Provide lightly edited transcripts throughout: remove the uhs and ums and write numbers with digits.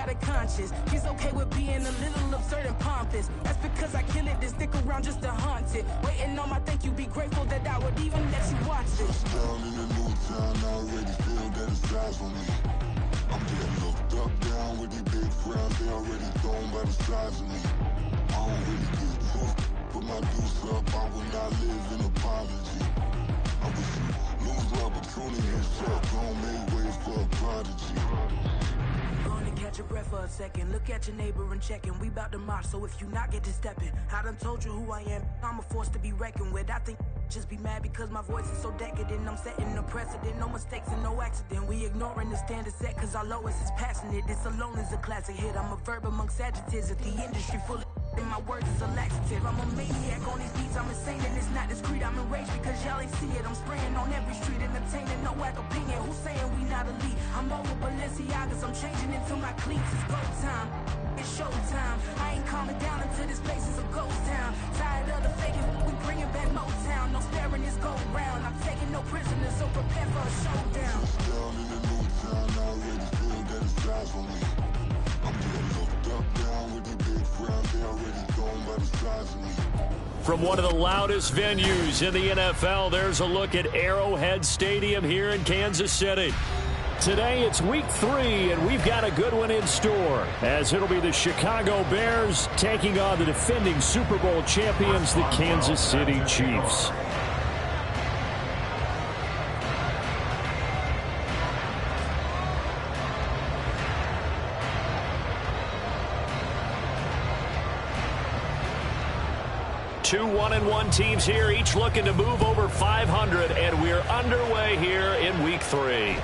got a conscience. He's okay with being a little absurd and pompous. That's because I kill it, then stick around just to haunt it. Waiting on my thank you, be grateful that I would even let you watch it. Down in the new town, I already feel that it's eyes on me. I'm getting looked up, down with these big crowds, they already thrown by the size of me. I don't really give a fuck, put my deuce up, I will not live in apology. I wish you lose the opportunity and shut, don't make way for a prodigy. Catch your breath for a second. Look at your neighbor and check in. We bout to march, so if you not get to stepping, I done told you who I am. I'm a force to be reckoned with. I think just be mad because my voice is so decadent. I'm setting a precedent, no mistakes and no accident. We ignoring the standard set cause our lowest is passionate. This alone is a classic hit. I'm a verb amongst adjectives. If the industry full of and my words is a laxative. I'm a maniac on these beats. I'm insane and it's not discreet. I'm enraged because y'all ain't see it. I'm spraying on every street, entertaining no whack opinion. Who's saying we not elite? I'm over Balenciagas. I'm changing into my cleats. It's go time. It's showtime. I ain't calming down until this place is a ghost town. Tired of the faking. We bringing back Motown. No sparing this go round. I'm taking no prisoners, so prepare for a showdown. Down in the new town, I already feel that it's eyes on me. I'm getting looked up, down with the big crowd, they already thrown by the size of me. From one of the loudest venues in the NFL, there's a look at Arrowhead Stadium here in Kansas City. Today it's week 3, and we've got a good one in store, as it'll be the Chicago Bears taking on the defending Super Bowl champions, the Kansas City Chiefs. Two 1-1 teams here, each looking to move over 500, and we're underway here in week 3.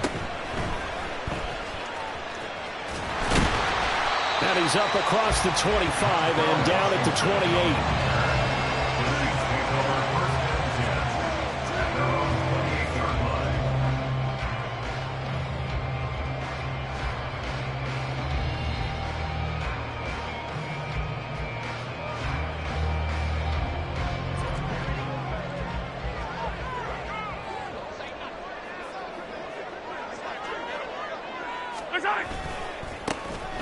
And he's up across the 25 and down at the 28.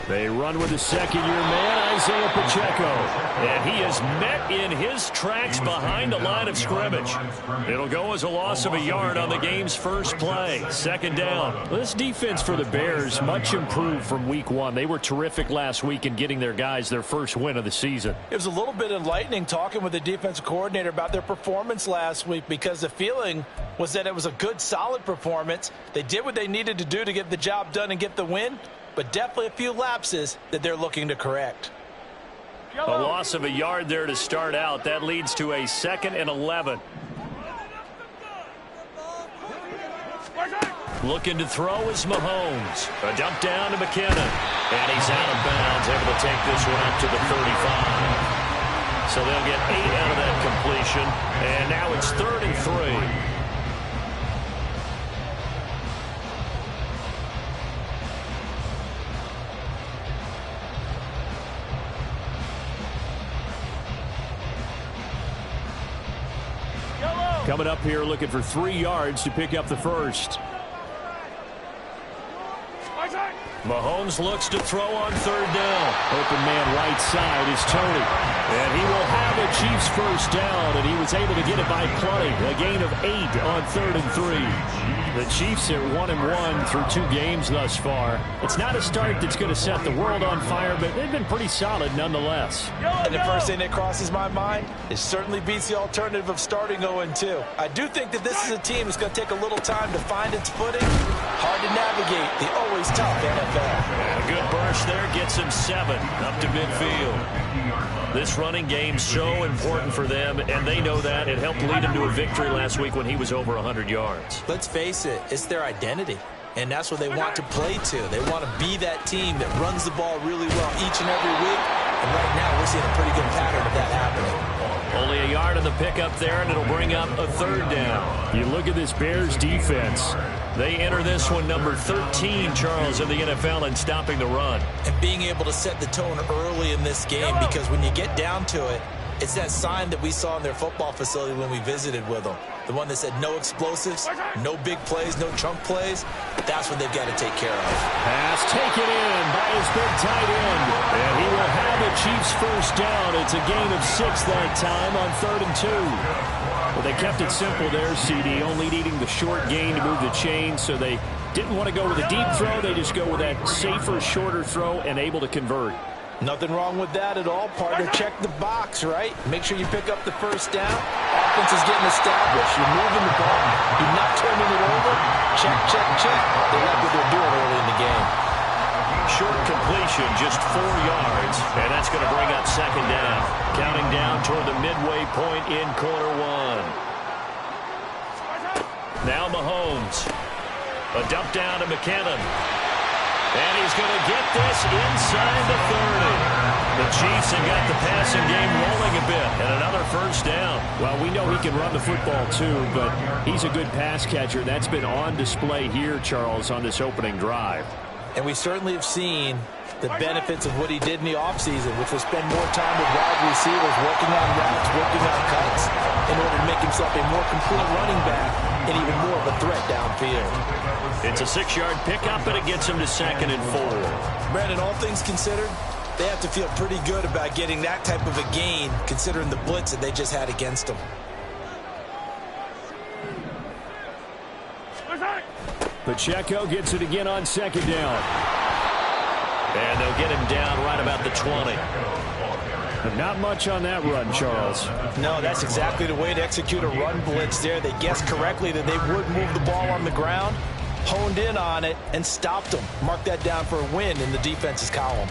They run with the second-year man, Isaiah Pacheco. And he is met in his tracks behind the line of scrimmage. It'll go as a loss of a yard on the game's first play. Second down. This defense for the Bears, much improved from week 1. They were terrific last week in getting their guys their first win of the season. It was a little bit enlightening talking with the defensive coordinator about their performance last week, because the feeling was that it was a good, solid performance. They did what they needed to do to get the job done and get the win, but definitely a few lapses that they're looking to correct. A loss of a yard there to start out. That leads to a 2nd and 11. Looking to throw is Mahomes. A dump down to McKinnon. And he's out of bounds, able to take this one up to the 35. So they'll get 8 out of that completion. And now it's 3rd and 3. Coming up here looking for 3 yards to pick up the first. Mahomes looks to throw on 3rd down. Open man right side is Tony. And he will have a Chiefs first down, and he was able to get it by plenty. A gain of 8 on 3rd and 3. The Chiefs are 1-1 through 2 games thus far. It's not a start that's going to set the world on fire, but they've been pretty solid nonetheless. And the first thing that crosses my mind is certainly beats the alternative of starting 0-2. I do think that this is a team that's going to take a little time to find its footing. Hard to navigate the always tough NFL. And a good burst there gets him 7 up to midfield. This running game's so important for them, and they know that. It helped lead him to a victory last week when he was over 100 yards. Let's face it, it's their identity. And that's what they want to play to. They want to be that team that runs the ball really well each and every week. And right now, we're seeing a pretty good pattern of that happening. Only a yard on the pickup there, and it'll bring up a 3rd down. You look at this Bears defense. They enter this one number 13, Charles, in the NFL in stopping the run. And being able to set the tone early in this game, because when you get down to it, it's that sign that we saw in their football facility when we visited with them. The one that said no explosives, no big plays, no chunk plays. That's what they've got to take care of. Pass taken in by his big Chiefs first down. It's a gain of 6 that time on 3rd and 2. Well, they kept it simple there, CD, only needing the short gain to move the chain, so they didn't want to go with a deep throw. They just go with that safer, shorter throw and able to convert. Nothing wrong with that at all, partner. Check the box, right? Make sure you pick up the first down. Offense is getting established. You're moving the ball. You're not turning it over. Check, check, check. They like what they're doing early in the game. Short completion, just 4 yards, and that's going to bring up 2nd down. Counting down toward the midway point in quarter 1. Now Mahomes. A dump down to McKinnon. And he's going to get this inside the 30. The Chiefs have got the passing game rolling a bit, and another first down. Well, we know he can run the football too, but he's a good pass catcher. That's been on display here, Charles, on this opening drive. And we certainly have seen the benefits of what he did in the offseason, which was spend more time with wide receivers, working on routes, working on cuts, in order to make himself a more complete running back and even more of a threat downfield. It's a 6-yard pickup, and it gets him to 2nd and 4. Brandon, all things considered, they have to feel pretty good about getting that type of a gain, considering the blitz that they just had against them. Pacheco gets it again on 2nd down. And they'll get him down right about the 20. But not much on that run, Charles. No, that's exactly the way to execute a run blitz there. They guessed correctly that they would move the ball on the ground, honed in on it, and stopped them. Mark that down for a win in the defense's column.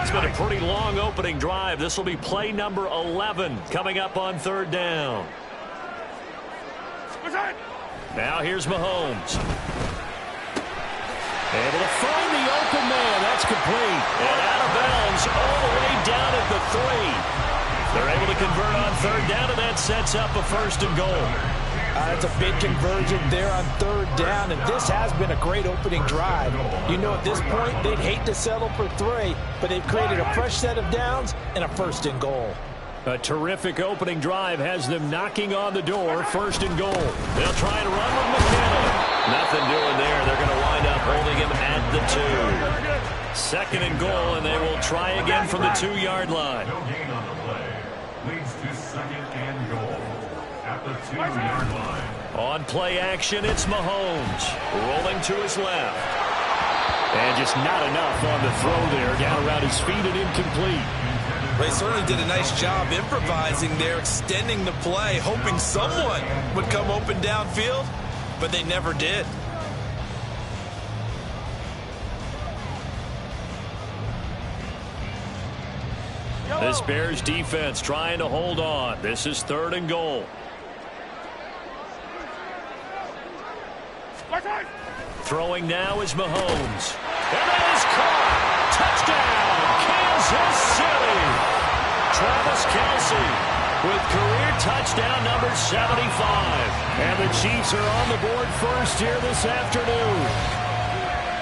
It's been a pretty long opening drive. This will be play number 11 coming up on 3rd down. Now here's Mahomes. Able to find the open man. That's complete. And out of bounds all the way down at the 3. They're able to convert on 3rd down, and that sets up a 1st and goal. That's a big conversion there on 3rd down, and this has been a great opening drive. You know, at this point, they'd hate to settle for 3, but they've created a fresh set of downs and a 1st and goal. A terrific opening drive has them knocking on the door. 1st and goal. They'll try to run with McKinnon. Nothing doing there. They're going to wind up holding him at the 2. 2nd and goal, and they will try again from the 2-yard line. No gain on the play. Leads to 2nd and goal at the 2-yard line. On play action, it's Mahomes. Rolling to his left. And just not enough on the throw there. Down around his feet and incomplete. They certainly did a nice job improvising there, extending the play, hoping someone would come open downfield, but they never did. This Bears defense trying to hold on. This is 3rd and goal. Throwing now is Mahomes. And that is caught. Touchdown, Kansas City. Travis Kelce with career touchdown number 75. And the Chiefs are on the board first here this afternoon.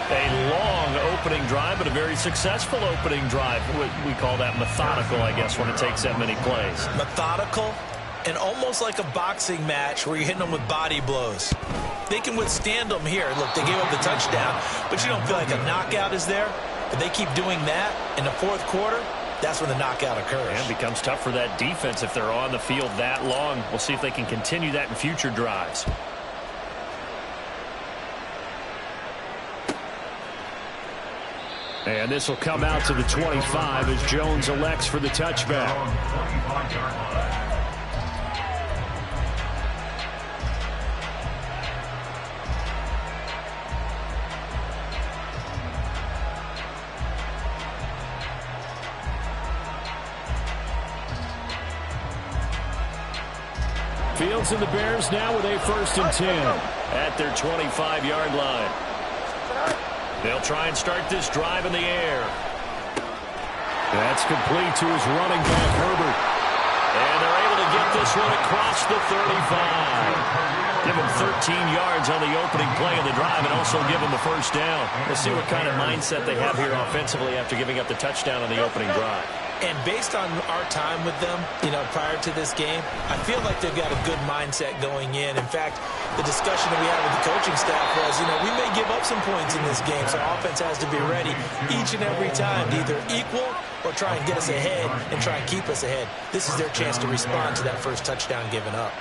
A long opening drive, but a very successful opening drive. We call that methodical, I guess, when it takes that many plays. Methodical and almost like a boxing match where you're hitting them with body blows. They can withstand them here. Look, they gave up the touchdown, but you don't feel like a knockout is there. But they keep doing that in the 4th quarter, that's when the knockout occurs. And it becomes tough for that defense if they're on the field that long. We'll see if they can continue that in future drives. And this will come out to the 25 as Jones elects for the touchback. Fields and the Bears now with a 1st and 10 at their 25-yard line. They'll try and start this drive in the air. That's complete to his running back, Herbert. And they're able to get this one across the 35. Give him 13 yards on the opening play of the drive and also give him the 1st down. We'll see what kind of mindset they have here offensively after giving up the touchdown on the opening drive. And based on our time with them, prior to this game, I feel like they've got a good mindset going in. In fact, the discussion that we had with the coaching staff was, we may give up some points in this game, so offense has to be ready each and every time to either equal or try and get us ahead and try and keep us ahead. This is their chance to respond to that first touchdown given up.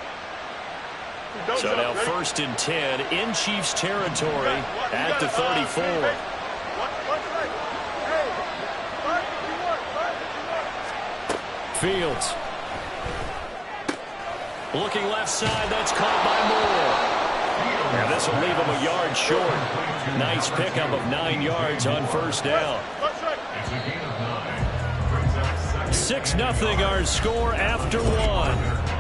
So now 1st and 10 in Chiefs territory at the 34. Fields. Looking left side, that's caught by Moore. And this will leave him a yard short. Nice pickup of 9 yards on 1st down. 6-0 our score after 1.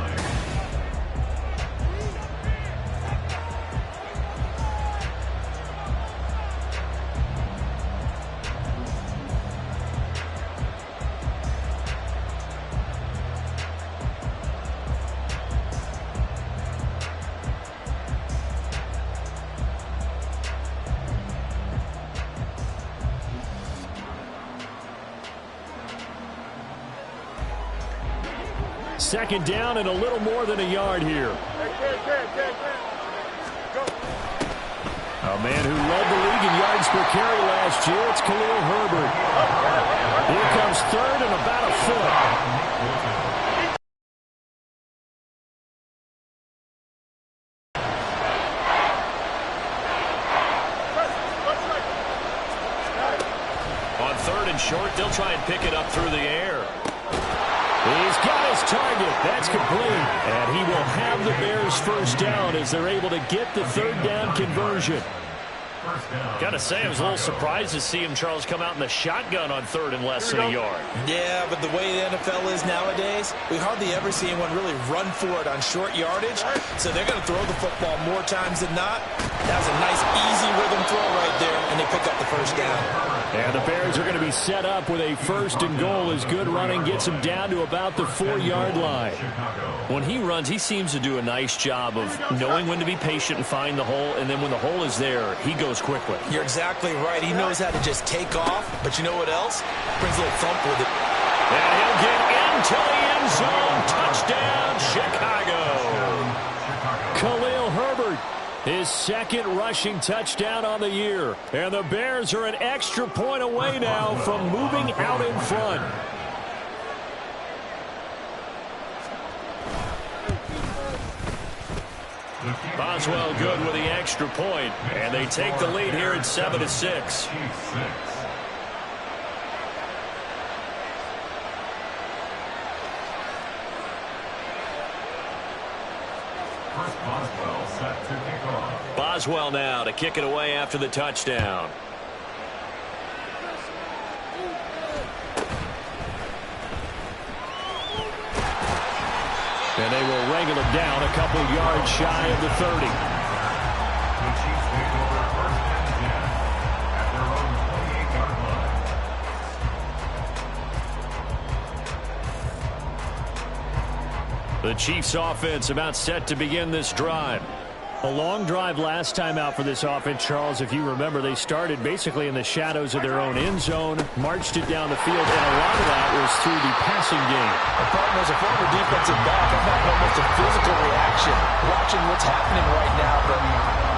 Second down and a little more than a yard here. A man who led the league in yards per carry last year, it's Khalil Herbert. Here comes 3rd and about a foot. On 3rd and short, they'll try and pick it up through the air. He's got his target. That's complete. And he will have the Bears 1st down as they're able to get the 3rd down conversion. Got to say, I was a little surprised to see him, Charles, come out in the shotgun on 3rd and less than a yard. Yeah, but the way the NFL is nowadays, we hardly ever see anyone really run for it on short yardage. So they're going to throw the football more times than not. That was a nice, easy rhythm throw right there, and they pick up the 1st down. And the Bears are going to be set up with a 1st and goal as good running gets him down to about the 4-yard line. When he runs, he seems to do a nice job of knowing when to be patient and find the hole, and then when the hole is there, he goes quickly. You're exactly right. He knows how to just take off, but you know what else? Brings a little thump with it. And he'll get into the end zone. Touchdown, Chicago. Khalil Herbert, his 2nd rushing touchdown on the year. And the Bears are an extra point away now from moving out in front. Boswell good with the extra point, and they take the lead here at 7-6. Boswell set to kick off. Boswell now to kick it away after the touchdown. And they will wrangle it down a couple yards shy of the 30. The Chiefs take over 1st and 10 at their own 28-yard line. The Chiefs offense about set to begin this drive. A long drive last time out for this offense, Charles. If you remember, they started basically in the shadows of their own end zone, marched it down the field, and a lot of that was through the passing game. As a former defensive back, I'm having almost a physical reaction watching what's happening right now. But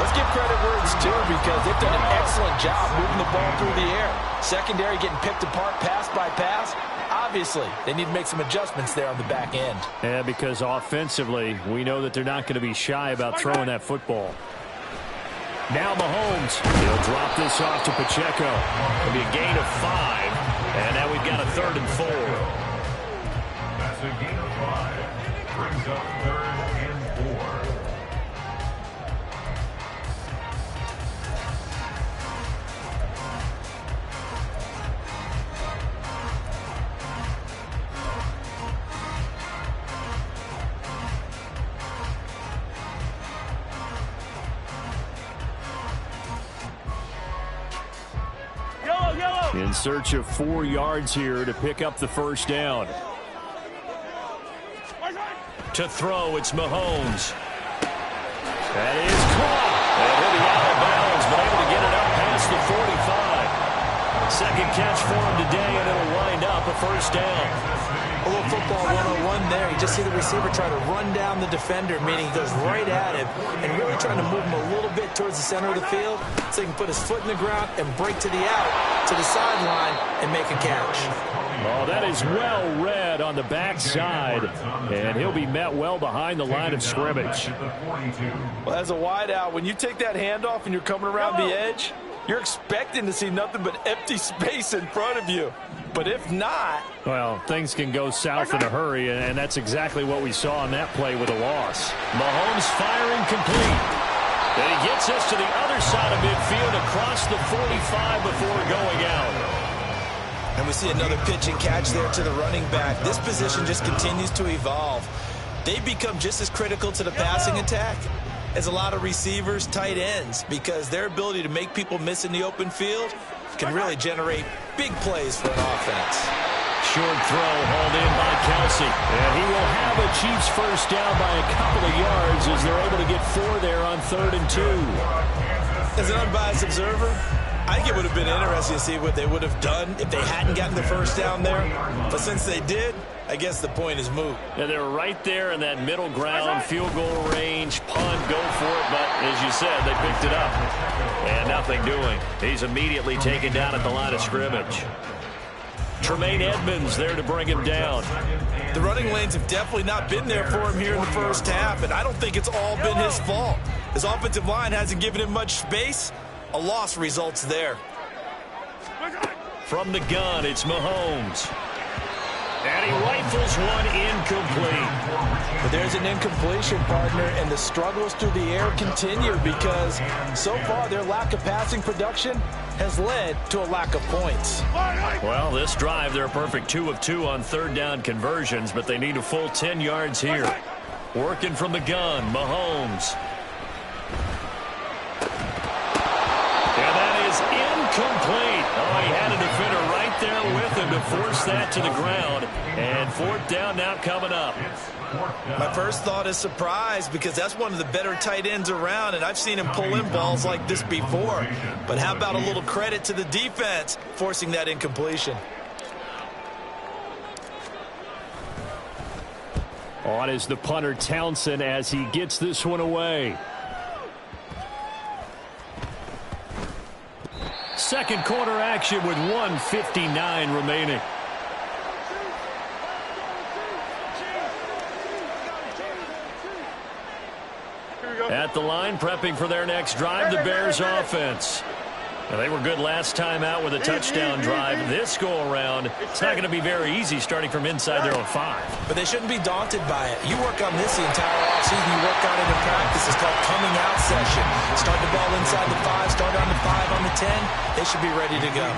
let's give credit where it's due because they've done an excellent job moving the ball through the air. Secondary getting picked apart pass by pass. Obviously, they need to make some adjustments there on the back end. Yeah, because offensively, we know that they're not going to be shy about throwing that football. Now Mahomes. He'll drop this off to Pacheco. It'll be a gain of 5. And now we've got a 3rd and 4. That's a gain of 5. Brings up 3rd and 4. In search of 4 yards here to pick up the 1st down. To throw, it's Mahomes. That is caught. And he'll be out of bounds, but able to get it up past the 45. Second catch for him today, and it'll wind up a first down. A little football 101 there. You just see the receiver try to run down the defender, meaning he goes right at him and really trying to move him a little bit towards the center of the field so he can put his foot in the ground and break to the out, to the sideline, and make a catch. Oh, that is well read on the backside, and he'll be met well behind the line of scrimmage. Well, as a wideout, when you take that handoff and you're coming around the edge, you're expecting to see nothing but empty space in front of you. But if not... Well, things can go south in a hurry, and that's exactly what we saw on that play with a loss. Mahomes firing complete. And he gets us to the other side of midfield across the 45 before going out. And we see another pitch and catch there to the running back. This position just continues to evolve. They become just as critical to the passing attack as a lot of receivers, tight ends, because their ability to make people miss in the open field can really generate big plays for an offense. Short throw hauled in by Kelsey. And he will have a Chiefs first down by a couple of yards as they're able to get 4 there on 3rd and 2. As an unbiased observer, I think it would have been interesting to see what they would have done if they hadn't gotten the first down there. But since they did, I guess the point is moot. Yeah, they're right there in that middle ground, field goal range, punt, go for it. But as you said, they picked it up. And nothing doing. He's immediately taken down at the line of scrimmage. Tremaine Edmonds there to bring him down. The running lanes have definitely not been there for him here in the first half, and I don't think it's all been his fault. His offensive line hasn't given him much space. A loss results there. From the gun, it's Mahomes. And he rifles one incomplete. But there's an incompletion, partner, and the struggles through the air continue because so far their lack of passing production has led to a lack of points. Well, this drive, they're a perfect 2 of 2 on 3rd down conversions, but they need a full 10 yards here. Working from the gun, Mahomes. And that is incomplete. Oh, he had a defender right there with him to force that to the ground. And 4th down now coming up. My first thought is surprise because that's one of the better tight ends around, and I've seen him pull in balls like this before. But how about a little credit to the defense forcing that incompletion? On is the punter Townsend as he gets this one away. Second quarter action with 1:59 remaining. At the line, prepping for their next drive, the Bears offense. Now, they were good last time out with a touchdown drive. This go-around, it's not going to be very easy starting from inside their own 5. But they shouldn't be daunted by it. You work on this the entire offseason. You work on it in practice. It's called coming out session. Start the ball inside the 5, start on the 5, on the 10. They should be ready to go.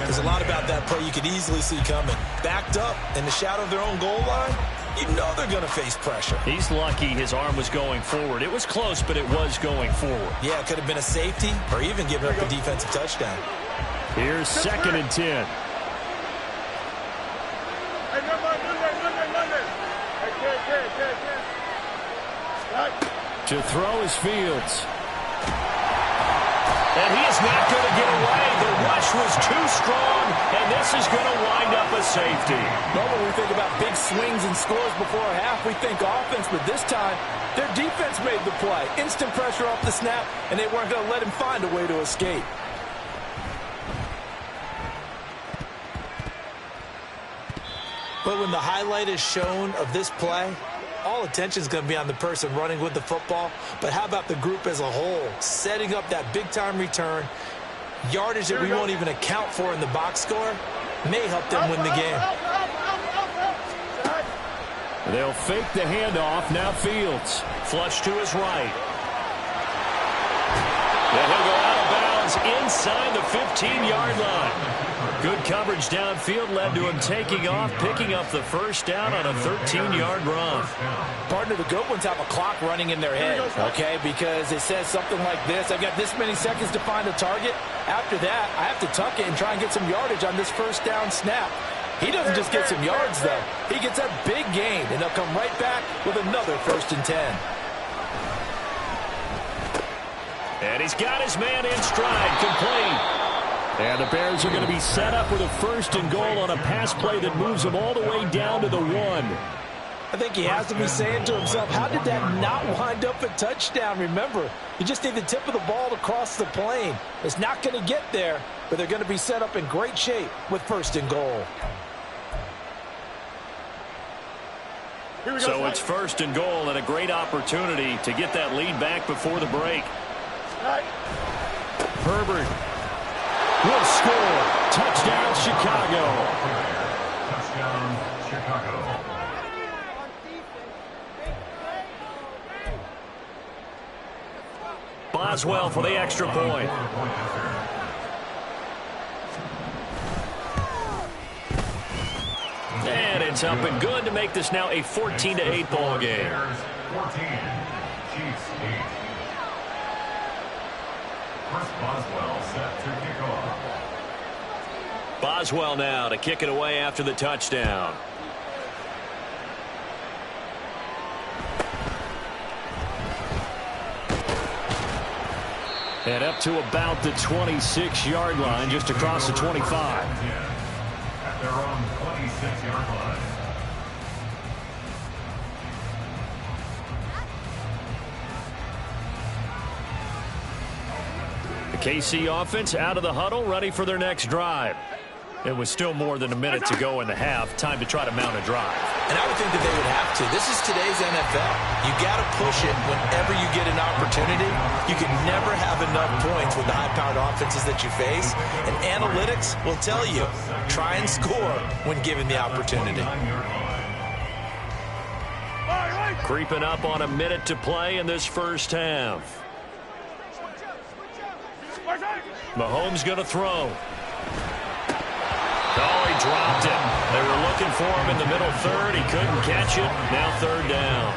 There's a lot about that play you could easily see coming. Backed up in the shadow of their own goal line, you know they're going to face pressure. He's lucky his arm was going forward. It was close, but it was going forward. Yeah, it could have been a safety or even given up a defensive touchdown. Here's 2nd and 10. To throw is Fields. And he is not going to get away. The rush was too strong, and this is going to wind up a safety. Normally we think about big swings and scores before a half. We think offense, but this time their defense made the play. Instant pressure off the snap, and they weren't going to let him find a way to escape. But when the highlight is shown of this play, all attention is going to be on the person running with the football. But how about the group as a whole? Setting up that big-time return, yardage that we won't even account for in the box score, may help them win the game. They'll fake the handoff. Now Fields. Flush to his right. And he'll go out of bounds inside the 15-yard line. Good coverage downfield led to him taking off, picking up the first down on a 13-yard run. Partner, the good ones have a clock running in their head, okay, because it says something like this. I've got this many seconds to find a target. After that, I have to tuck it and try and get some yardage on this first down snap. He doesn't just get some yards, though. He gets a big gain, and they'll come right back with another 1st and 10. And he's got his man in stride, complete. And the Bears are going to be set up with a 1st and goal on a pass play that moves them all the way down to the 1. I think he has to be saying to himself, how did that not wind up a touchdown? Remember, you just need the tip of the ball to cross the plane. It's not going to get there, but they're going to be set up in great shape with 1st and goal. So it's 1st and goal and a great opportunity to get that lead back before the break. Herbert will score. Touchdown, Chicago. Touchdown, Chicago. Boswell for the extra point. And it's up and good to make this now a 14-8 ball game. 14, Chiefs 8. Chris Boswell set to kick off. Boswell now to kick it away after the touchdown. And up to about the 26-yard line, just across the 25. At their own 26-yard line. The KC offense out of the huddle, ready for their next drive. It was still more than a minute to go in the half. Time to try to mount a drive. And I would think that they would have to. This is today's NFL. You got to push it whenever you get an opportunity. You can never have enough points with the high-powered offenses that you face. And analytics will tell you, try and score when given the opportunity. Creeping up on a minute to play in this first half. Mahomes going to throw. Oh, he dropped it. They were looking for him in the middle third. He couldn't catch it. Now 3rd down.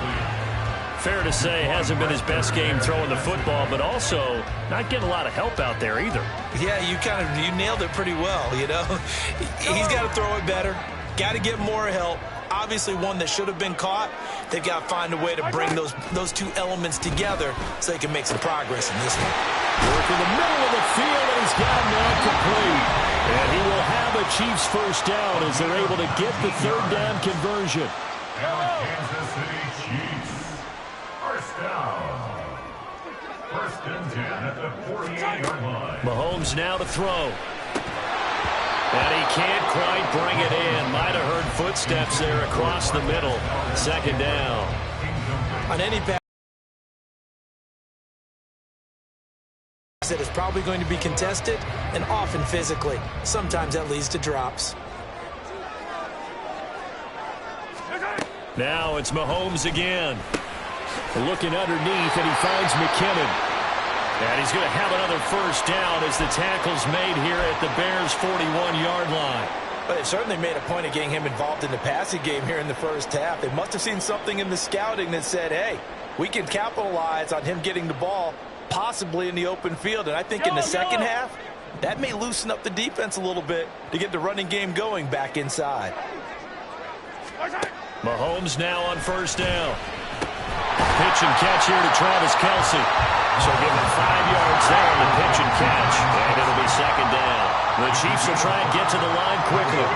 Fair to say, hasn't been his best game throwing the football, but also not getting a lot of help out there either. Yeah, you nailed it pretty well, you know. He's got to throw it better. Got to get more help. Obviously one that should have been caught. They've got to find a way to bring those two elements together so they can make some progress in this one. Work in the middle of the field, and he's got him now complete. And he will have a Chiefs 1st down as they're able to get the 3rd down conversion. Now Kansas City Chiefs. 1st down. 1st and 10 at the 48-yard line. Mahomes now to throw. And he can't quite bring it in. Might have heard footsteps there across the middle. 2nd down. On any pass that is probably going to be contested and often physically. Sometimes that leads to drops. Now it's Mahomes again. Looking underneath, and he finds McKinnon. And he's going to have another 1st down as the tackle's made here at the Bears' 41-yard line. But they certainly made a point of getting him involved in the passing game here in the first half. They must have seen something in the scouting that said, hey, we can capitalize on him getting the ball possibly in the open field. And I think in the second half, that may loosen up the defense a little bit to get the running game going back inside. Mahomes now on 1st down. Pitch and catch here to Travis Kelce. So give him 5 yards there on the pitch and catch. And it'll be 2nd down. The Chiefs will try and get to the line quickly.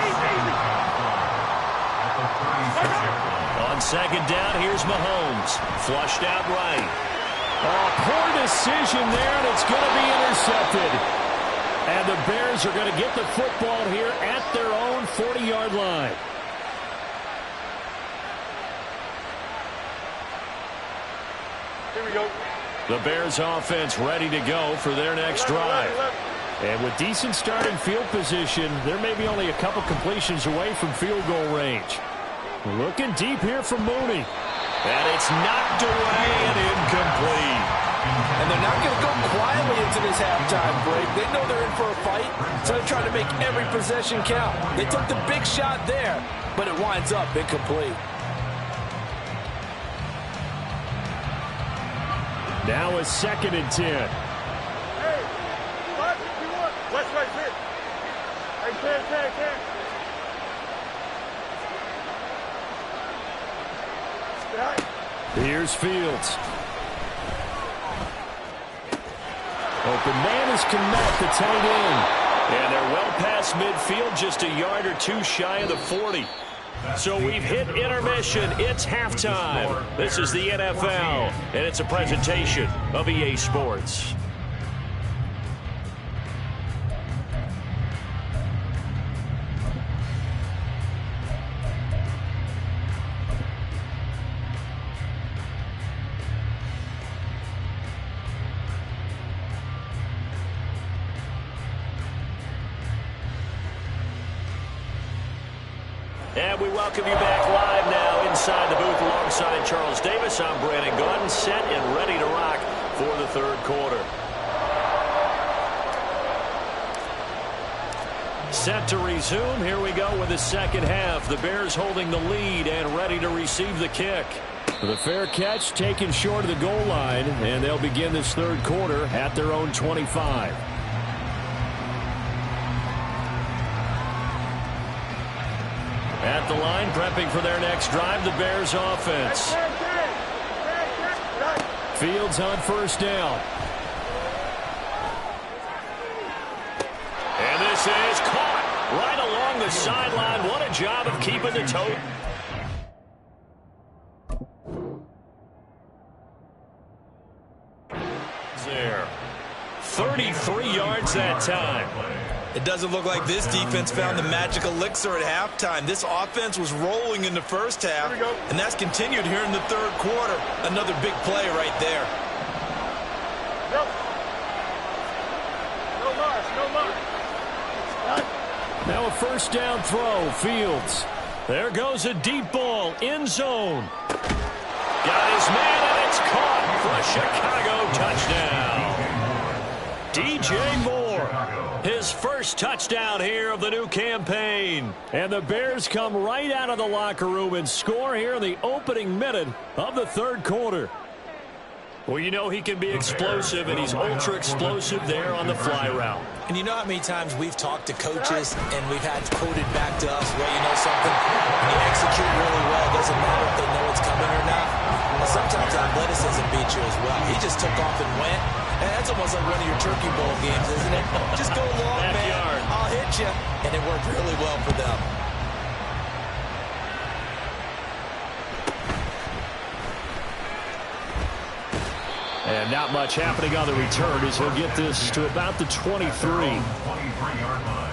On 2nd down, here's Mahomes. Flushed out right. Oh, poor decision there, and it's going to be intercepted. And the Bears are going to get the football here at their own 40-yard line. Here we go. The Bears offense ready to go for their next drive. And with decent starting field position, they're maybe only a couple completions away from field goal range. Looking deep here from Mooney. And it's knocked away and incomplete. And they're not going to go quietly into this halftime break. They know they're in for a fight, so they're trying to make every possession count. They took the big shot there, but it winds up incomplete. Now it's 2nd and 10. Hey, what? You want? West right here. Hey, can. Here's Fields. Open man is Kmet, the tight end. And they're well past midfield, just a yard or two shy of the 40. So we've hit intermission. It's halftime. This is the NFL, and it's a presentation of EA Sports. And we welcome you back live now inside the booth alongside Charles Davis. I'm Brandon Gaudin, set and ready to rock for the third quarter. Set to resume. Here we go with the second half. The Bears holding the lead and ready to receive the kick. The fair catch taken short of the goal line, and they'll begin this third quarter at their own 25. At the line, prepping for their next drive, the Bears offense. Fields on first down. And this is caught right along the sideline. What a job of keeping the toe. There. 33 yards that time. It doesn't look like this defense found the magic elixir at halftime. This offense was rolling in the first half, and that's continued here in the third quarter. Another big play right there. Now a first down throw. Fields. There goes a deep ball. End zone. Got his man, and it's caught for a Chicago touchdown. DJ Moore. His first touchdown here of the new campaign. And the Bears come right out of the locker room and score here in the opening minute of the third quarter. Well, you know he can be explosive, and he's ultra-explosive there on the fly route. And you know how many times we've talked to coaches and we've had quoted back to us, well, you know something, when you execute really well, doesn't matter if they know it's coming or not. Well, sometimes athleticism beats you as well. He just took off and went. And that's almost like one of your Turkey Bowl games, isn't it? Just go long, man. I'll hit you. And it worked really well for them. And not much happening on the return as he'll get this to about the 23. 23-yard line.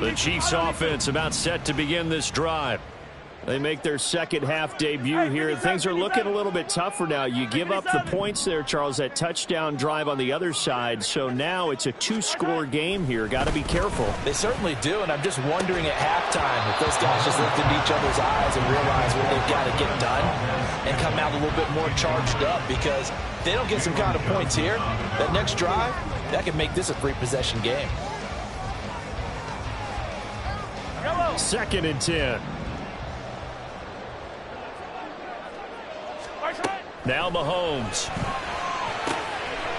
The Chiefs offense about set to begin this drive. They make their second half debut here. Things are looking a little bit tougher now. You give up the points there, Charles, that touchdown drive on the other side. So now it's a two-score game here. Got to be careful. They certainly do, and I'm just wondering at halftime if those guys just looked into each other's eyes and realize what they've got to get done and come out a little bit more charged up, because if they don't get some kind of points here, that next drive, that could make this a three-possession game. 2nd and 10. Now Mahomes.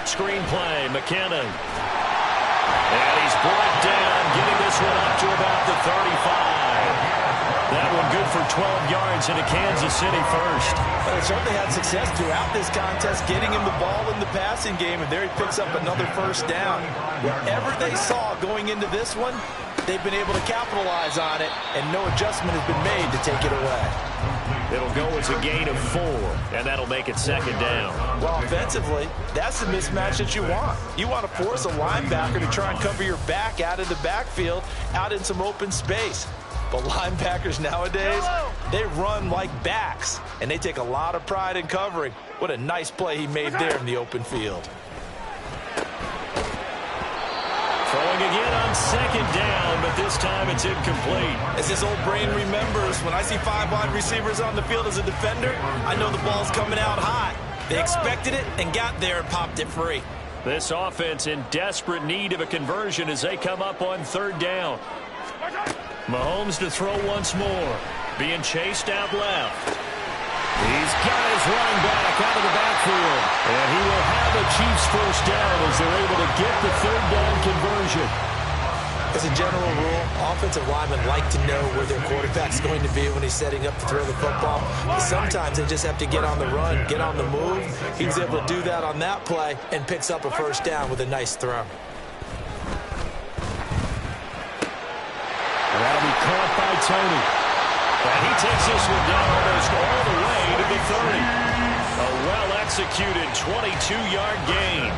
Screen play, McKinnon. And he's brought down, getting this one up to about the 35. That one good for 12 yards into Kansas City first. Well, they certainly had success throughout this contest, getting him the ball in the passing game, and there he picks up another first down. Whatever they saw going into this one, they've been able to capitalize on it, and no adjustment has been made to take it away. It'll go as a gain of 4, and that'll make it second down. Well, offensively, that's the mismatch that you want. You want to force a linebacker to try and cover your back out of the backfield, out in some open space. But linebackers nowadays, they run like backs, and they take a lot of pride in covering. What a nice play he made there in the open field. Throwing again on second down, but this time it's incomplete. As his old brain remembers, when I see 5 wide receivers on the field as a defender, I know the ball's coming out hot. They expected it and got there and popped it free. This offense in desperate need of a conversion as they come up on third down. Mahomes to throw once more. Being chased out left. He's got his running back out of the backfield. And he will have a Chiefs first down as they're able to get the third down conversion. As a general rule, offensive linemen like to know where their quarterback's going to be when he's setting up to throw the football. But sometimes they just have to get on the run, get on the move. He was able to do that on that play and picks up a first down with a nice throw. That'll be caught by Tony. And he takes this one down almost all the way to the 30. A well-executed 22-yard gain.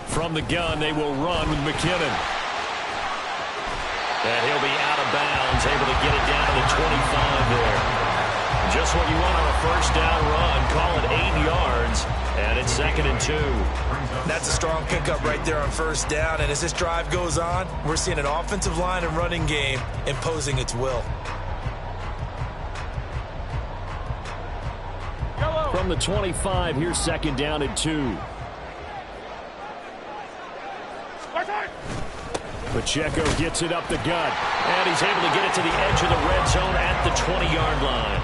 From the gun, they will run with McKinnon. And he'll be out of bounds, able to get it down to the 25 there. Just what you want on a first down run. Call it 8 yards, and it's 2nd and 2. That's a strong pickup right there on first down, and as this drive goes on, we're seeing an offensive line and running game imposing its will. From the 25, here's 2nd down and 2. Pacheco gets it up the gut, and he's able to get it to the edge of the red zone at the 20-yard line.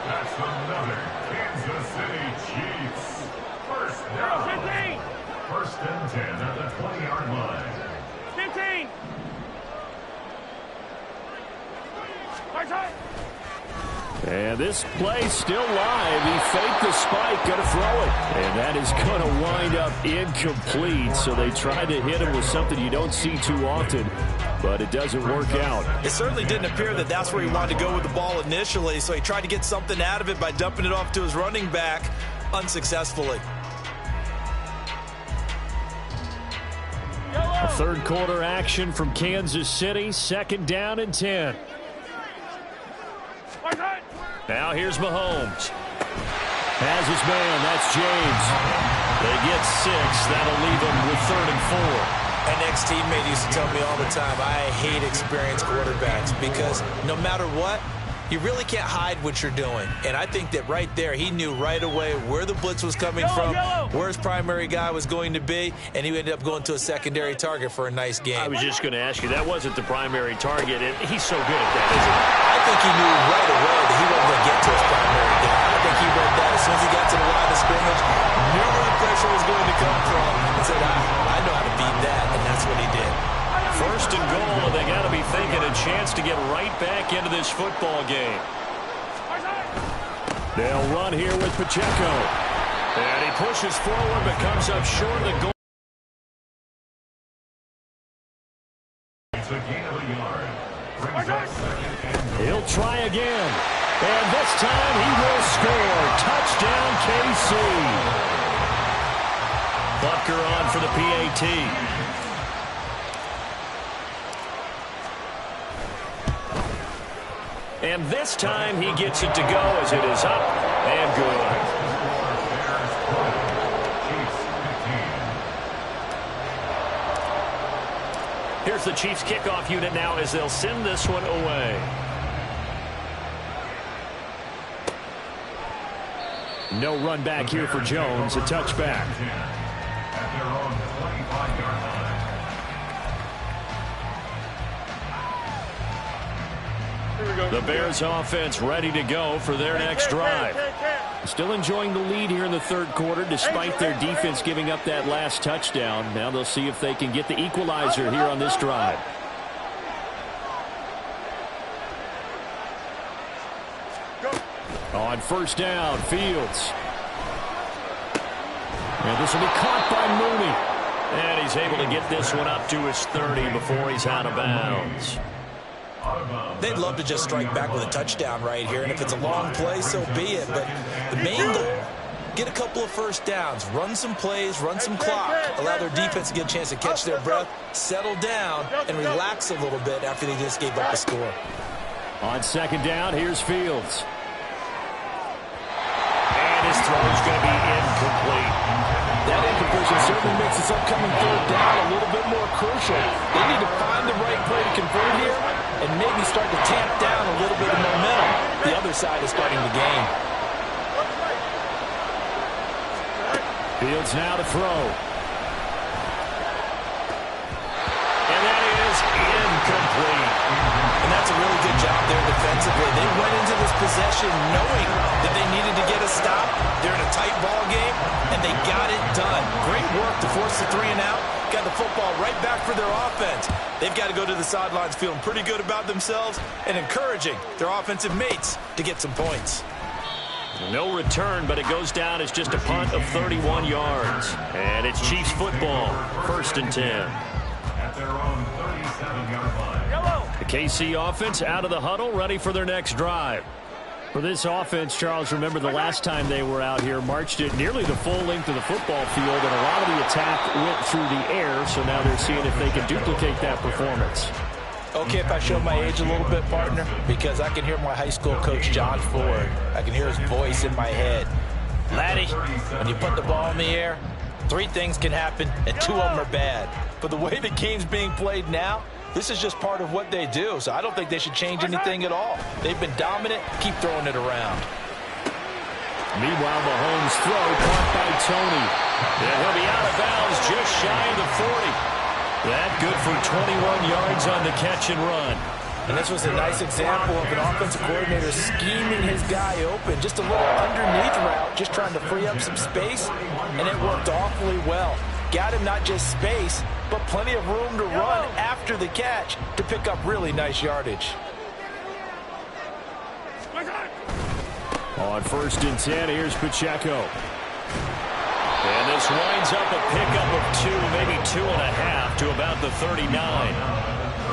That's another Kansas City Chiefs. First down. First and 10 at the 20-yard line. 15. And this play's still live. He faked the spike, going to throw it. And that is going to wind up incomplete. So they tried to hit him with something you don't see too often, but it doesn't work out. It certainly didn't appear that that's where he wanted to go with the ball initially, so he tried to get something out of it by dumping it off to his running back unsuccessfully. A third quarter action from Kansas City, 2nd down and 10. Now here's Mahomes. Has his man, that's James. They get 6. That'll leave them with 3rd and 4. An ex-teammate used to tell me all the time, I hate experienced quarterbacks because no matter what, you really can't hide what you're doing. And I think that right there, he knew right away where the blitz was coming from, where his primary guy was going to be, and he ended up going to a secondary target for a nice game. I was just going to ask you, that wasn't the primary target, and he's so good at that, isn't he? I think he knew right away that he wasn't going to get to his primary guy. I think he read that as soon as he got to the line of scrimmage, knew where the pressure was going to come from, and said, I know how to beat that, and that's what he did. First and goal, they got to be thinking a chance to get right back into this football game. They'll run here with Pacheco. And he pushes forward but comes up short of the goal. It's a gain of a yard. Brings up 2nd and goal. He'll try again. And this time he will score. Touchdown, KC. Butker on for the PAT. And this time he gets it to go as it is up and good. Here's the Chiefs kickoff unit now as they'll send this one away. No run back here for Jones, a touchback. At their own 25-yard line. The Bears offense ready to go for their next drive. Still enjoying the lead here in the third quarter despite their defense giving up that last touchdown. Now they'll see if they can get the equalizer here on this drive. On first down, Fields. And this will be caught by Mooney. And he's able to get this one up to his 30 before he's out of bounds. They'd love to just strike back with a touchdown right here, and if it's a long play, so be it. But the main goal, get a couple of first downs, run some plays, run some clock, allow their defense to get a chance to catch their breath, settle down, and relax a little bit after they just gave up a score. On second down, here's Fields. And his throw's going to be incomplete. That incompletion certainly makes this upcoming third down a little bit more crucial. They need to find the right play to convert here and maybe start to tamp down a little bit of momentum. The other side is starting to gain. Fields now to throw. And that is incomplete. And that's a really good job there defensively. They went into this possession knowing that they needed to get a stop. They're in a tight ball game, and they got it done. Great work to force the 3 and out. Got the football right back for their offense. They've got to go to the sidelines feeling pretty good about themselves and encouraging their offensive mates to get some points. No return, but it goes down as just a punt of 31 yards. And it's Chiefs football, 1st and 10. At their own 37-yard line. The KC offense out of the huddle, ready for their next drive. For this offense, Charles, remember the last time they were out here, marched it nearly the full length of the football field, and a lot of the attack went through the air, so now they're seeing if they can duplicate that performance. Okay, if I show my age a little bit, partner, because I can hear my high school coach, John Ford. I can hear his voice in my head. Laddie, when you put the ball in the air, 3 things can happen, and 2 of them are bad. But the way the game's being played now, this is just part of what they do, so I don't think they should change anything at all. They've been dominant. Keep throwing it around. Meanwhile, Mahomes' throw caught by Tony. And he'll be out of bounds just shy of the 40. That good for 21 yards on the catch and run. And this was a nice example of an offensive coordinator scheming his guy open. Just a little underneath route, just trying to free up some space, and it worked awfully well. Got him not just space, but plenty of room to run after the catch to pick up really nice yardage. On 1st and 10, here's Pacheco. And this winds up a pickup of 2, maybe 2.5 to about the 39.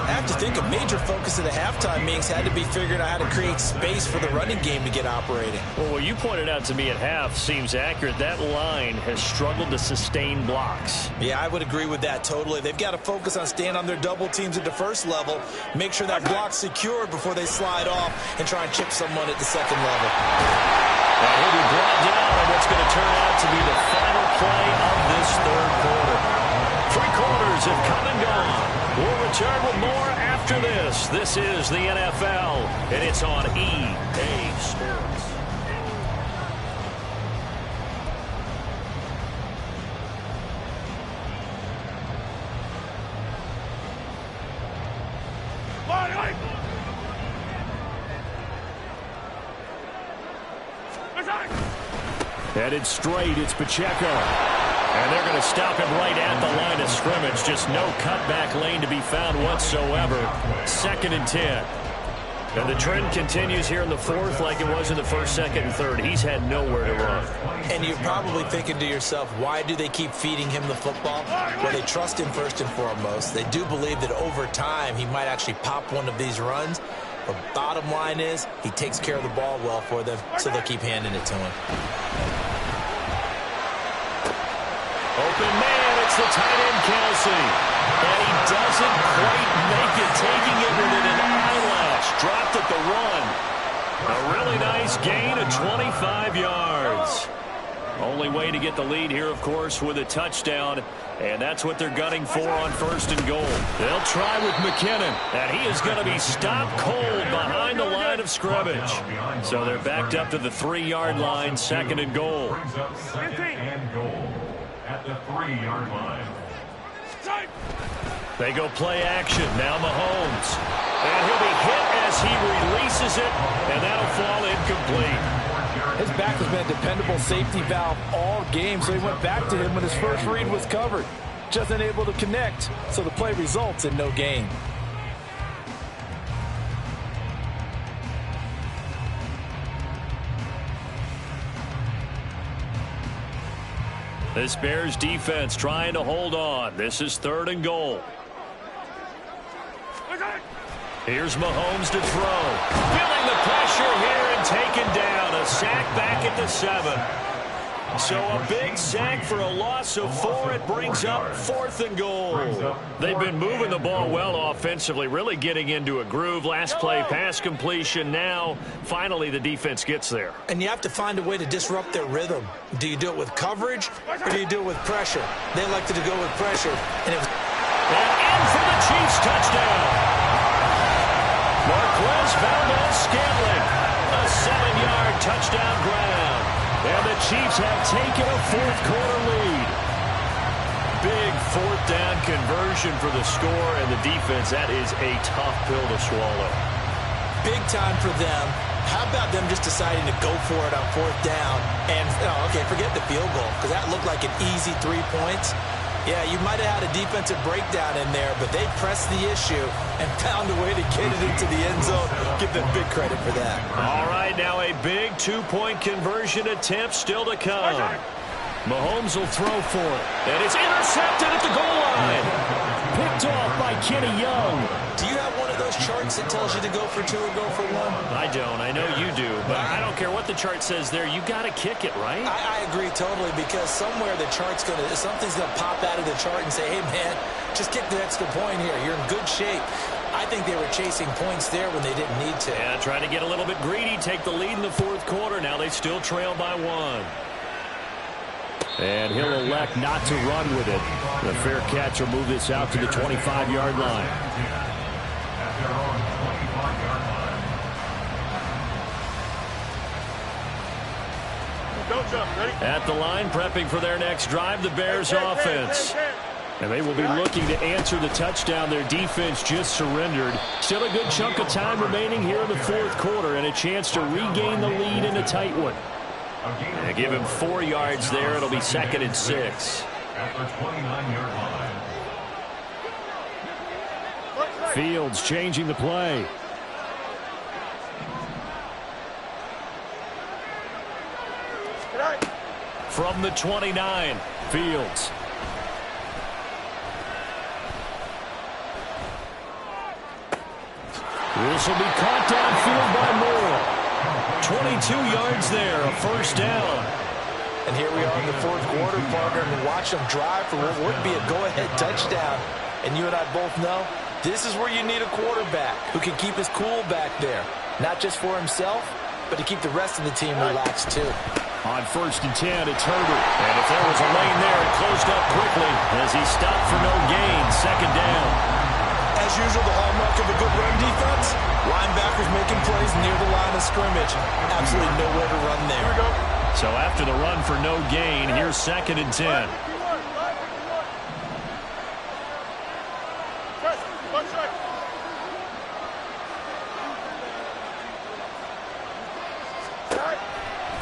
I have to think a major focus of the halftime meetings had to be figuring out how to create space for the running game to get operating. Well, what you pointed out to me at half seems accurate. That line has struggled to sustain blocks. Yeah, I would agree with that totally. They've got to focus on staying on their double teams at the first level, make sure that block's secured before they slide off and try and chip someone at the second level. Now he'll be brought down on what's going to turn out to be the final play of this 3rd quarter. 3 quarters have come and gone. We'll return with more after this. This is the NFL, and it's on EA Sports. Headed straight, it's Pacheco. And they're going to stop him right at the line of scrimmage. Just no cutback lane to be found whatsoever. 2nd and 10. And the trend continues here in the 4th like it was in the 1st, 2nd, and 3rd. He's had nowhere to run. And you're probably thinking to yourself, why do they keep feeding him the football? Well, they trust him first and foremost. They do believe that over time he might actually pop one of these runs. But bottom line is he takes care of the ball well for them, so they'll keep handing it to him. Open man, it's the tight end, Kelsey. And he doesn't quite make it, taking it within an eyelash. Dropped at the 1. A really nice gain of 25 yards. Only way to get the lead here, of course, with a touchdown. And that's what they're gunning for on 1st and goal. They'll try with McKinnon. And he is going to be stopped cold behind the line of scrimmage. So they're backed up to the 3-yard line, 2nd and goal. Brings up 2nd and goal at the 3-yard line. They go play action. Now Mahomes. And he'll be hit as he releases it. And that'll fall incomplete. His back has been a dependable safety valve all game, so he went back to him when his first read was covered. Just unable to connect, so the play results in no gain. This Bears defense trying to hold on. This is 3rd and goal. Here's Mahomes to throw. Feeling the pressure here and taken down. A sack back at the 7. So a big sack for a loss of 4. It brings up 4th and goal. They've been moving the ball well offensively, really getting into a groove. Last play, pass completion. Now, finally, the defense gets there. And you have to find a way to disrupt their rhythm. Do you do it with coverage, or do you do it with pressure? They elected to go with pressure. And in for the Chiefs touchdown. Marquez Valdes-Scantling, a 7-yard touchdown grab. And the Chiefs have taken a 4th quarter lead. big fourth down conversion for the score, and the defense, that is a tough pill to swallow. Big time for them. How about them just deciding to go for it on fourth down? And, okay, forget the field goal, because that looked like an easy 3 points. Yeah, you might have had a defensive breakdown in there, but they pressed the issue and found a way to get it into the end zone. Give them big credit for that. All right, now a big 2-point conversion attempt still to come. Mahomes will throw for it, and it's intercepted at the goal line. Picked off by Kenny Young. Do you have one of those charts that tells you to go for 2 or go for 1? I don't. I know you do, but I don't care what the chart says there. You got to kick it, right? I agree totally, because somewhere the chart's something's gonna pop out of the chart and say, hey man, just kick the extra point here. You're in good shape. I think they were chasing points there when they didn't need to. Yeah, trying to get a little bit greedy, take the lead in the fourth quarter. Now they still trail by 1. And he'll elect not to run with it. The fair catch will move this out to the 25-yard line. Don't jump. Ready? At the line, prepping for their next drive, the Bears offense. And they will be looking to answer the touchdown. Their defense just surrendered. Still a good chunk of time remaining here in the fourth quarter, and a chance to regain the lead in a tight one. And give him 4 yards there. It'll be 2nd and 6. At the 29-yard line. Fields changing the play. From the 29, Fields. This will be caught downfield by Moore. 22 yards there, a first down. And here we are in the fourth quarter, partner, and watch them drive for what would be a go-ahead touchdown. And you and I both know this is where you need a quarterback who can keep his cool back there. Not just for himself, but to keep the rest of the team relaxed too. On 1st and 10, it's Herbert. And if there was a lane there, it closed up quickly as he stopped for no gain. 2nd down. As usual, the hallmark of a good run defense, linebackers making plays near the line of scrimmage. Absolutely nowhere to run there. Here we go. So after the run for no gain, here's 2nd and 10.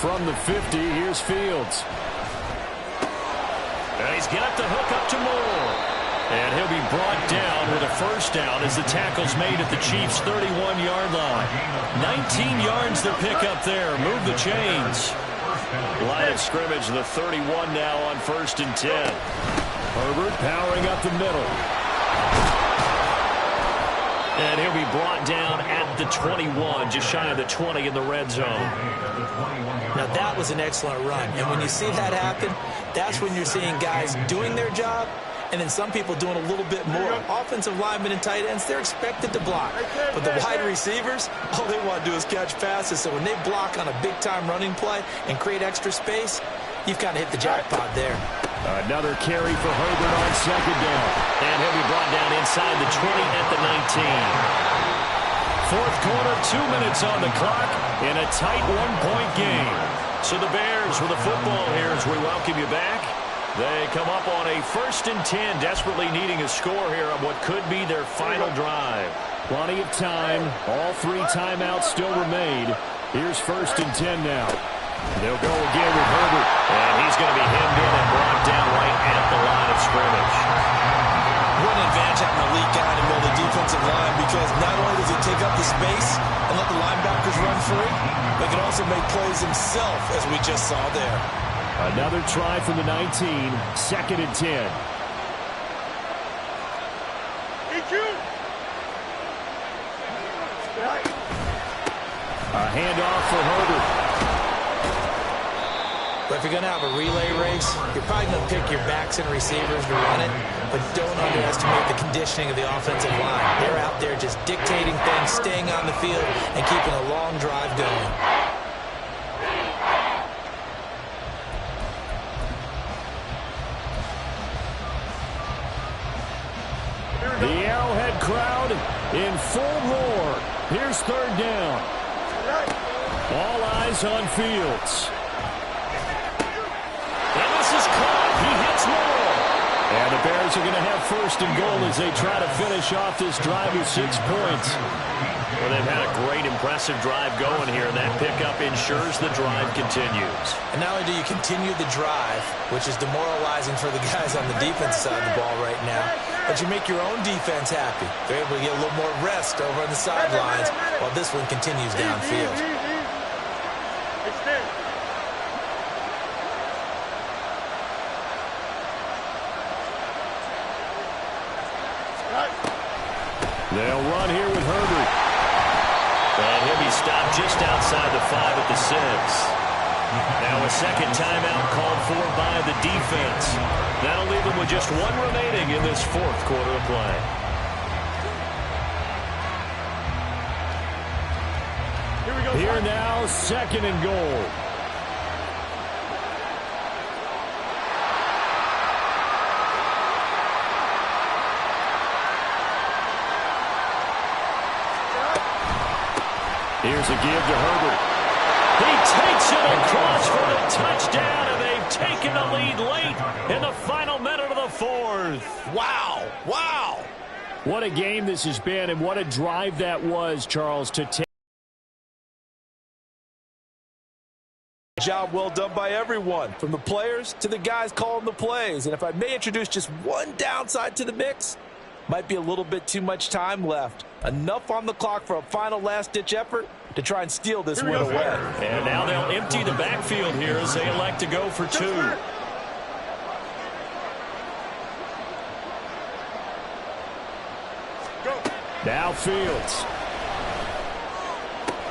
From the 50, here's Fields. And he's got the hook up to Moore. And he'll be brought down with a first down as the tackle's made at the Chiefs' 31-yard line. 19 yards to pick up there. Move the chains. Line of scrimmage, the 31 now on 1st and 10. Herbert powering up the middle. And he'll be brought down at the 21, just shy of the 20 in the red zone. Now that was an excellent run. And when you see that happen, that's when you're seeing guys doing their job and then some people doing a little bit more. Offensive linemen and tight ends, they're expected to block. But the wide receivers, all they want to do is catch passes. So when they block on a big-time running play and create extra space, you've kind of hit the jackpot there. Another carry for Herbert on 2nd down. And he'll be brought down inside the 20 at the 19. Fourth quarter, 2 minutes on the clock in a tight 1-point game. So the Bears with the football here as we welcome you back. They come up on a 1st and 10, desperately needing a score here on what could be their final drive. Plenty of time. All 3 timeouts still remain. Here's 1st and 10 now. They'll go again with Herbert. And he's going to be hemmed in and brought down right at the line of scrimmage. What an advantage having a leak guy to build a defensive line, because not only does he take up the space and let the linebackers run free, but he can also make plays himself, as we just saw there. Another try from the 19, 2nd and 10. A handoff for Herbert. But if you're going to have a relay race, you're probably going to pick your backs and receivers to run it, but don't underestimate the conditioning of the offensive line. They're out there just dictating things, staying on the field, and keeping a long drive going. The Arrowhead crowd in full roar. Here's 3rd down. All eyes on Fields. And this is caught. He hits Moore. And the first and goal as they try to finish off this drive with 6 points. Well, they've had a great, impressive drive going here, and that pickup ensures the drive continues. And not only do you continue the drive, which is demoralizing for the guys on the defense side of the ball right now, but you make your own defense happy. They're able to get a little more rest over on the sidelines while this one continues downfield. Extend. They'll run here with Herbert. And he'll be stopped just outside the 5 at the 6. Now a second timeout called for by the defense. That'll leave them with just 1 remaining in this 4th quarter of play. Here we go. Here now, 2nd and goal. Here's a give to Herbert. He takes it across for the touchdown, and they've taken the lead late in the final minute of the 4th. Wow. Wow. What a game this has been, and what a drive that was, Charles, to take. Job well done by everyone, from the players to the guys calling the plays. And if I may introduce just one downside to the mix, might be a little bit too much time left. Enough on the clock for a final last-ditch effort to try and steal this win away. And now they'll empty the backfield here as they elect to go for 2. Now Fields.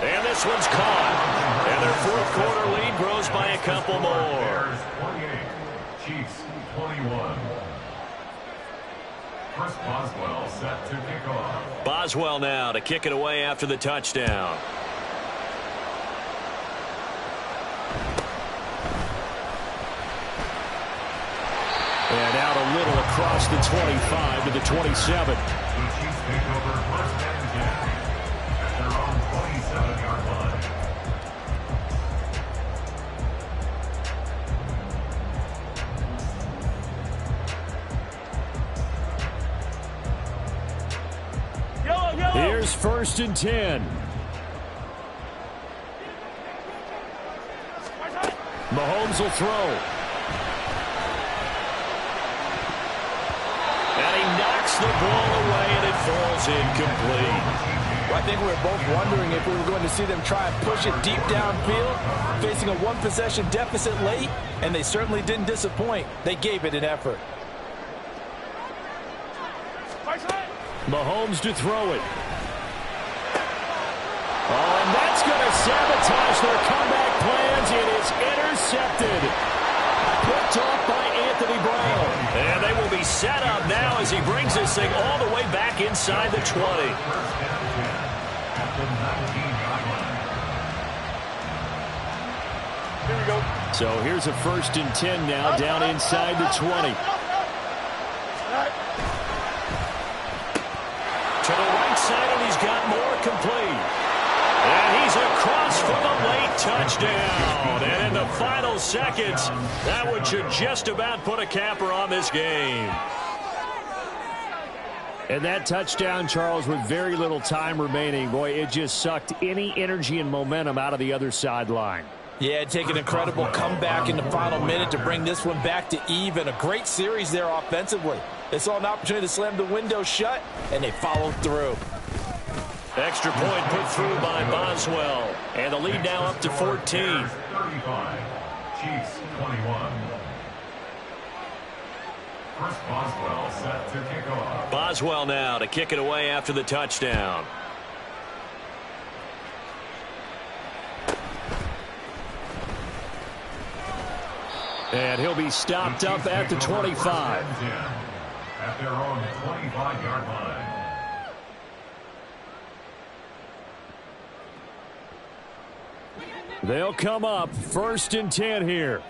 And this one's caught. And their 4th quarter lead grows by a couple more. Bears 28, Chiefs 21. Chris Boswell set to kick off. Boswell now to kick it away after the touchdown. And out a little across the 25 to the 27. The Chiefs take over 1st and 10 at their own 27-yard line. Here's 1st and 10. Mahomes will throw. And he knocks the ball away, and it falls incomplete. Well, I think we were both wondering if we were going to see them try and push it deep downfield, facing a 1-possession deficit late, and they certainly didn't disappoint. They gave it an effort. Mahomes to throw it. Oh, and that's going to sabotage their comeback plans. It is intercepted. Picked off by Anthony Brown. And they will be set up now as he brings this thing all the way back inside the 20. Here we go. So here's a 1st and 10 now down inside the 20. To the right side, and he's got more complete. And he's across for the late touchdown. And in the final seconds, that one should just about put a capper on this game. And that touchdown, Charles, with very little time remaining, boy, it just sucked any energy and momentum out of the other sideline. Yeah, take an incredible comeback in the final minute to bring this one back to even. A great series there offensively. They saw an opportunity to slam the window shut, and they followed through. Extra point put through by Boswell. And the lead now up to 14. 35, Chiefs 21. Chris Boswell set to kick off. Boswell now to kick it away after the touchdown. And he'll be stopped up at the 25. At their own 25-yard line. They'll come up 1st and 10 here.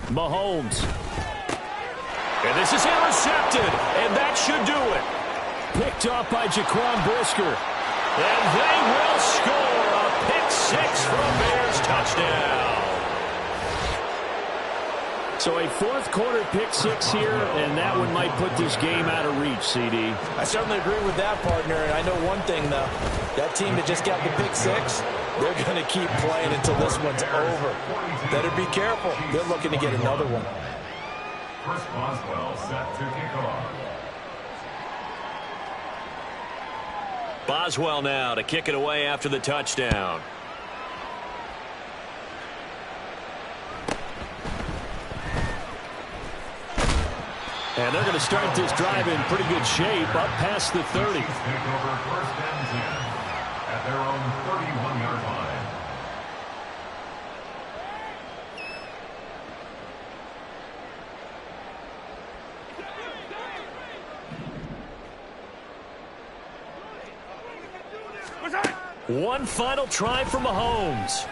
Mahomes. And this is intercepted, and that should do it. Picked off by Jaquan Brisker. And they will score a pick six for a Bears touchdown. So a fourth quarter pick six here, and that one might put this game out of reach, CD. I certainly agree with that, partner. And I know one thing, though. That team that just got the pick six, they're going to keep playing until this one's over. Better be careful. They're looking to get another one. Chris Boswell set to kick off. Boswell now to kick it away after the touchdown. And they're going to start this drive in pretty good shape, up past the 30. Take over 1st and 10 at their own 31-yard line. One final try for Mahomes.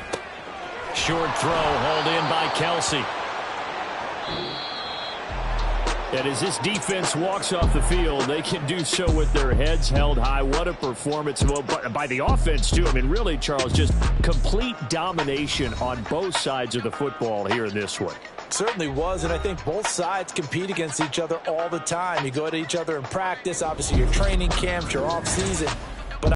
Short throw hauled in by Kelsey. And as this defense walks off the field, they can do so with their heads held high. What a performance by the offense, too. I mean, really, Charles, just complete domination on both sides of the football here in this one. Certainly was, and I think both sides compete against each other all the time. You go at each other in practice, obviously your training camps, your off season.